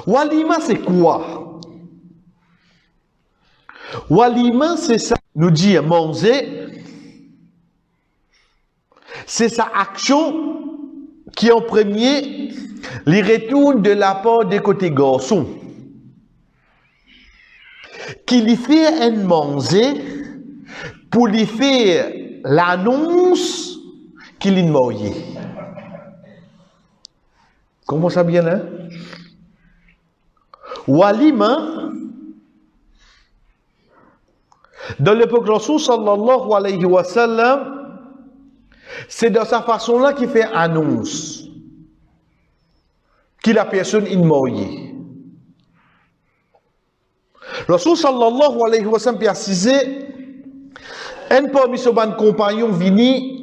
Walima, c'est quoi? Walima, c'est ça, nous dit manger, c'est sa action qui en premier les retourne de la part des côtés garçons, qui lui fait un manger pour lui faire l'annonce qu'il est marié. Comment ça bien là? Walima, dans l'époque Rasoul sallallahu alayhi wa sallam, c'est dans sa façon-là qu'il fait annonce que la personne est mariée. Rasoul sallallahu alayhi wa sallam a précisé, un parmi ses compagnons vini,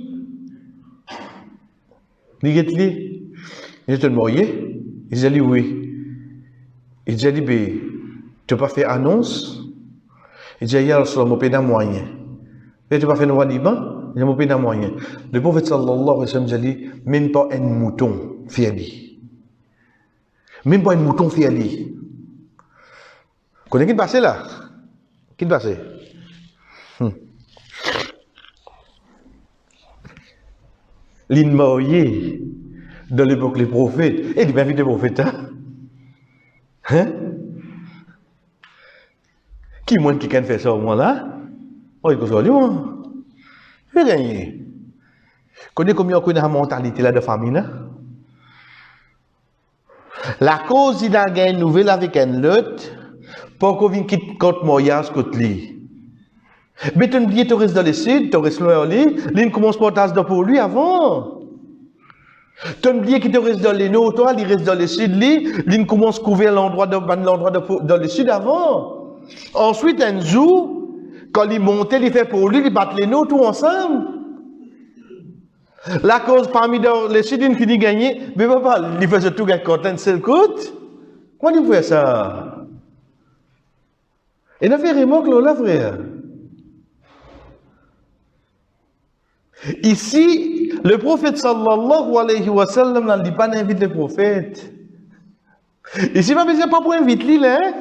il est marié? Il a dit oui. Il a dit, tu n'as pas fait annonce? Il a dit, ya Rasulullah, je n'ai pas moyen. Tu n'as pas fait un walima? Je n'ai pas moyen. Le prophète sallallahu alayhi wa sallam a dit, même pas un mouton fiali. Même pas un mouton fiali. Vous connaissez qui est passé là? Qui est passé? L'île marié de l'époque des prophètes. Et il est bien vite des prophètes, hein? Hein? Qui moins qui can fait ça au moins là? Oh, il faut ça, moi. Je vais gagner. Connais combien on connaît la mentalité là de famille, là? La cause, il a gagné une nouvelle avec un autre, pour qu'on vienne quitter contre mariage, contre lui. Mais tu as oublié, tu restes dans le sud, tu restes loin de lui, il commence par tasser pour lui avant. Tu as oublié qu'il te reste dans les nôtres, toi, il reste dans le sud, il commence à couvrir l'endroit dans le sud avant. Ensuite, un jour, quand il monte, il fait pour lui, il bat les nôtres tout ensemble. La cause parmi dans le sud, il finit de gagner, mais papa, il faisait tout gagner quand un seul coûte. Comment il fait ça? Il a fait remorque là, frère. Ici, le prophète sallallahu alayhi wa sallam n'a dit pas d'inviter le prophète. Ici, pas besoin pas pour inviter lui, hein?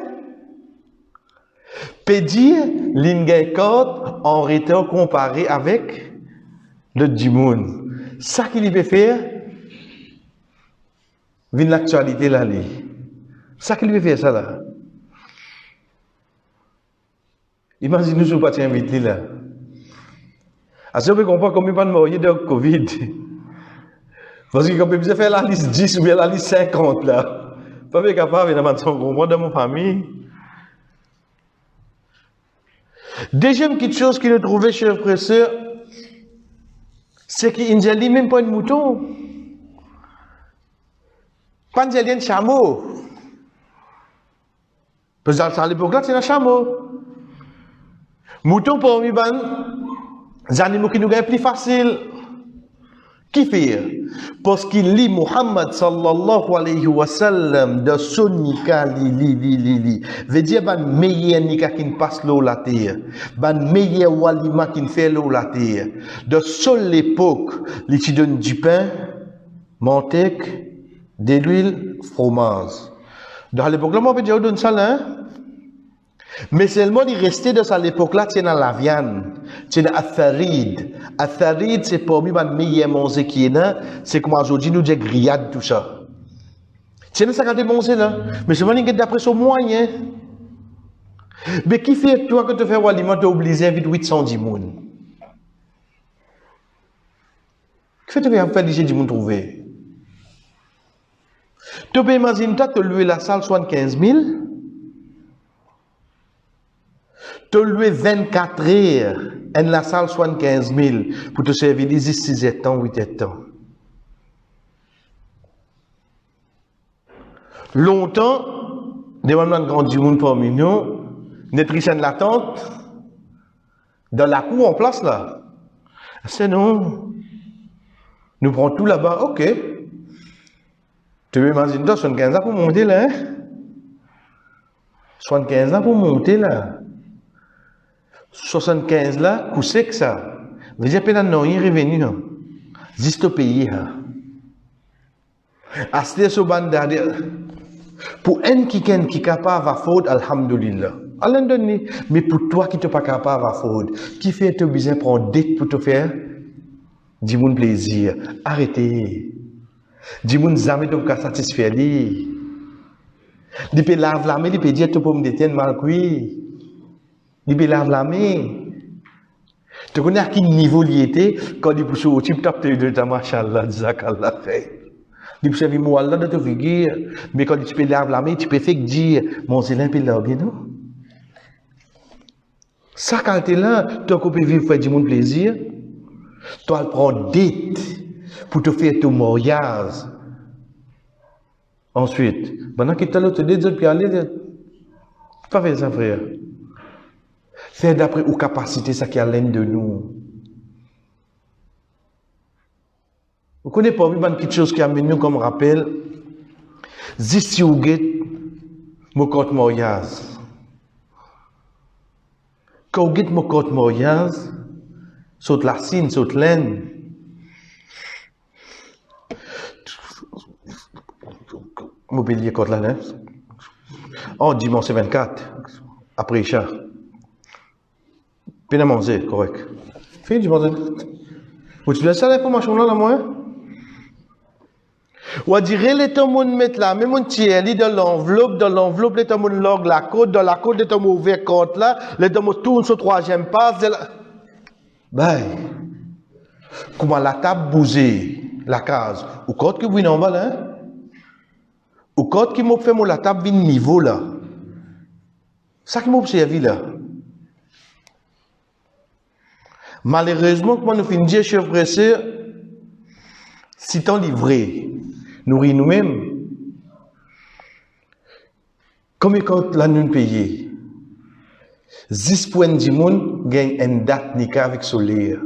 Peut dire l'ingécode en retour comparé avec le djimoun. Ça qu'il peut faire, vient l'actualité là, lui. Ça qu'il peut faire ça là. Imaginez-nous si vous pas invité là. À ce que vous comprenez combien de mariés de Covid. Parce que quand vous faire la liste 10 ou bien la liste 50 là, pas capable de comprendre dans mon famille. Deuxième petite chose qu'il a trouvé chez le professeur, c'est qu'il n'a même pas de mouton. Pas de chameau. Parce que à l'époque là, c'est un chameau. Mouton pour nous, les animaux qui nous gagnent plus facile. Qui fait? Parce qu'il lit Muhammad sallallahu alayhi wa sallam de son nika li. Veut dire ban meilleur nika qui passe l'eau la terre. Ban meilleur walima qui fait l'eau la terre. De seule l'époque, il te donne du pain, manteca, de l'huile, fromage. Dans l'époque là, on peut dire donne ça là. Hein? Mais seulement il restait de ça l'époque-là, c'est dans la viande, c'est dans atharid. Atharid, c'est parmi les meilleurs manger qui est là, c'est comme aujourd'hui nous disons grillade, tout ça. C'est dans ça qu'on a mangé là. Mais seulement il y a d'après son moyen. Mais qui fait toi que tu fais l'aliment, tu es obligé d'inviter 810 personnes? Qui fait que tu vas faire les 10 personnes trouver? Tu peux imaginer que tu loues la salle 75 000. Tu loues 24 heures en la salle 75 000 pour te servir les 6 ans, 8 ans. Longtemps, des moments de grand du monde parmi nous, nutrition de la tente, dans la cour en place là. C'est non. Nous prenons tout là-bas, ok. Tu veux imaginer 75 ans pour monter là, hein? 75 ans pour monter là. 75 là, coup sec ça. Vous avez pas rien revenu. Juste au pays. À ce moment-là, Pour un qui est capable à faute, alhamdulillah. Allah donne. Mais pour toi qui n'es pas capable à faute, qui fait te besoin prendre dette pour te faire, dis-moi plaisir. Arrêtez. Dis-moi jamais te pas satisfaire. Il peut laver la main, il peut dire tu peux me détenir mal cuit. Il peut laver la main. Tu connais à quel niveau il était quand il pousse au type top de ta machallah, zakallah fait. Il peut servir moi là de te figure, mais quand tu peux laver la main, tu peux faire dire mon zélin peut laver non. Ça quand tu es là, tu peux vivre faire du monde plaisir. Tu vas prendre dette pour te faire ton mariage. Ensuite, maintenant que tu as l'autre dette, tu peux aller, pas faire ça frère. Faire d'après aux capacités, ça qui est à l'aide de nous. Vous connaissez pas quelque chose qui amène nous comme rappel. Si vous êtes mon compte mariage. Quand vous êtes mon compte mariage, saute la signe, saute l'aine. Mobilier contre la neige. En dimanche 24, après Isha. Bien à manger, correct. Fini dimanche. Vous tu laisses l'information là, moi? Ou à dire, les temps moun mettre là, même mon tiers, dans l'enveloppe, les temps moun log la code, dans la code, les temps moun ouvert compte là, les temps moun tourne sur troisième passe, bye. Comment la table bougée, la case, ou code que vous en bas là, hein? Ou code qui m'a fait mon la table vin niveau là. Ça qui m'a observé là. Malheureusement, comment nous finissons dire, chef pressé, si t'en livré, nourrir nous-mêmes, comme quand la nous payée, 10 points du monde gagne une date nika avec soleil.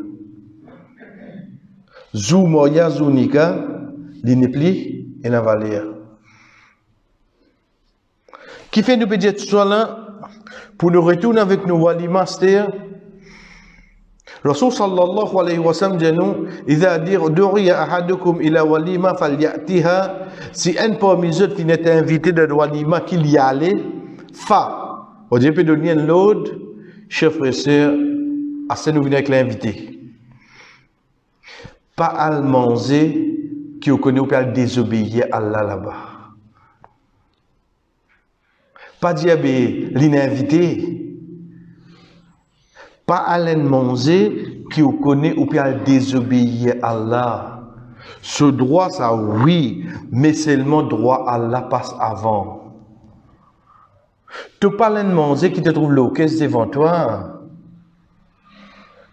Zou moya, zou nika, l'inépli et la valeur. Qui fait nous peut dire tout ça là, pour nous retourner avec nos wali master, Rasul sallallahu alayhi wa sallam dit nous, إذا دعي أحدكم إلى وليمة فليأتها. Si un parmi eux qui n'est invité de walima qu'il y allait, fa. On dit peut donner l'autre, chef et sœur, à ce nous venons avec l'invité. Pas à manger qui au connaît ou pas désobéir à Allah là-bas. Pas dire l'invité. Pas à manger qui vous connaît ou bien désobéir à Allah. Ce droit, ça oui, mais seulement droit à Allah passe avant. Tu pas à manger qui te trouve le caisse devant toi.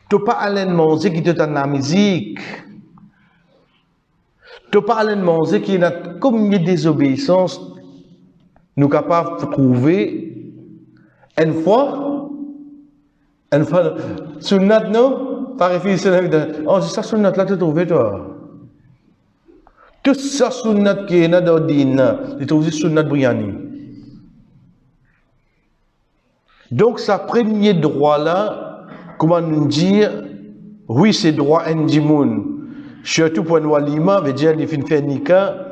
Tu pas à manger qui te donne la musique. Tu pas à manger qui a comme une désobéissance. Nous sommes capables de trouver une fois. Sunnat, non? Par réflexion, oh, c'est ça, sunnat, là, tu trouves, toi. Tout ça, sunnat qui est dans le din, tu trouves sunnat briani. Donc, ça premier droit là, comment nous dire, oui, c'est droit indimoun. Surtout pour un walima, veut dire, il fait faire nika.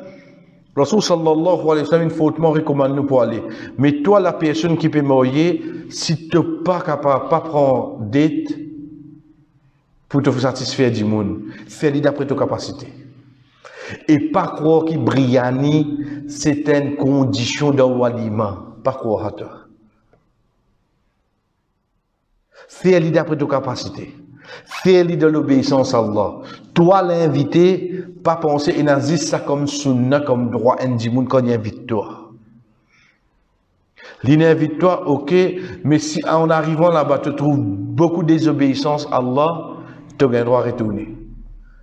Rasul sallallahu alayhi wa sallam, fautement recommande nous pour aller. Mais toi, la personne qui peut marier, si tu n'es pas capable, pas prendre dette pour te satisfaire du monde, fais-le d'après tes capacités. Et pas croire que Briani, c'est une condition de walima. Pas croire à toi. Fais-le d'après tes capacités. Fais-le de l'obéissance à Allah. Toi, l'invité, pas penser et n'agis ça comme sunna, comme droit indimoun quand il invite toi. L'invite toi, ok, mais si en arrivant là-bas, tu trouves beaucoup de désobéissance à Allah, tu as le droit à retourner.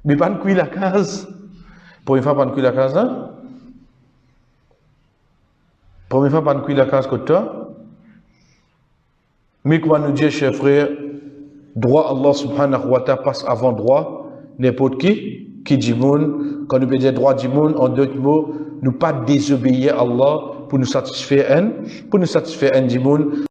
Mais pas de cuire la case. Pour une fois, pas de cuire la case là. Pour une fois, pas de cuire la case que toi. Mais comment nous dire, chers frères, droit Allah subhanahu wa ta'ala passe avant droit, n'importe qui dit moun, quand nous peut dire droit du moun, en d'autres mots, nous pas désobéir à Allah pour nous satisfaire un du moun.